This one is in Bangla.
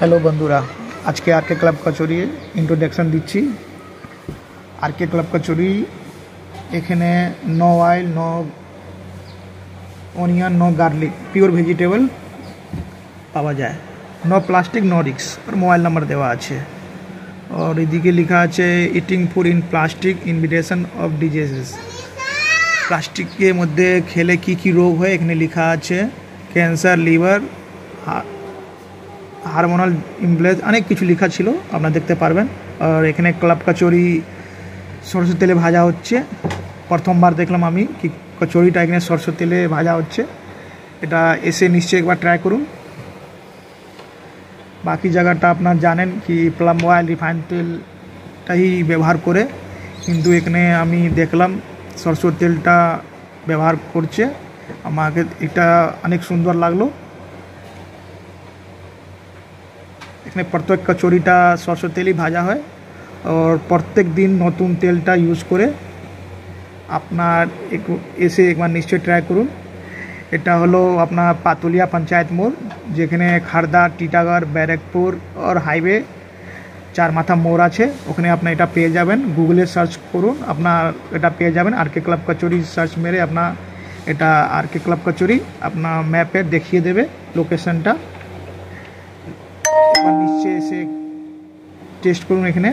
হ্যালো বন্ধুরা, আজকে আরকে ক্লাব কচুরি ইন্ট্রোডাকশন দিচ্ছি। আরকে ক্লাব কচুরি এখানে no oil, no onion, no garlic, pure vegetable পাওয়া যায়। নো প্লাস্টিক, নো রিক্স। और মোবাইল নাম্বার দেওয়া আছে। और এদিকে লেখা আছে eating food in plastic invitation of diseases. প্লাস্টিকের মধ্যে খেলে কি কি রোগ হয় এখানে লেখা আছে। ক্যান্সার, লিভার, হারমোনাল ইমব্যালেন্স, অনেক কিছু লেখা ছিল, আপনারা দেখতে পারবেন। আর এখানে ক্লাব কচুরি সরষের তেলে ভাজা হচ্ছে। প্রথমবার দেখলাম আমি কি কচুরিটা এখানে সরষের তেলে ভাজা হচ্ছে। এটা এসে নিশ্চয়ই একবার ট্রাই করুন। বাকি জায়গাটা আপনারা জানেন কি পাম অয়েল, রিফাইন্ড তেলটাই ব্যবহার করে, কিন্তু এখানে আমি দেখলাম সরষের তেলটা ব্যবহার করছে। আমাকে এটা অনেক সুন্দর লাগলো। এখানে প্রত্যেক কচুরিটা সরষের তেলই ভাজা হয়। और প্রত্যেক দিন নতুন তেলটা ইউজ করে আপনার এসে একবার নিশ্চয়ই ট্রাই করুন। এটা হলো আপনার পাতুলিয়া পঞ্চায়েত মোড়, যেখানে খারদা, টিটাগড়, ব্যারাকপুর আর হাইওয়ে 4 মাথা মোড় আছে। ওখানে আপনি এটা পেয়ে যাবেন। গুগলে সার্চ করুন, আপনার এটা পেয়ে যাবেন। আরকে ক্লাব কচুরি সার্চ মেরে আপনার এটা আরকে ক্লাব কচুরি আপনার ম্যাপে দেখিয়ে দেবে লোকেশনটা। নিশ্চয়ই এসে টেস্ট করুন এখানে।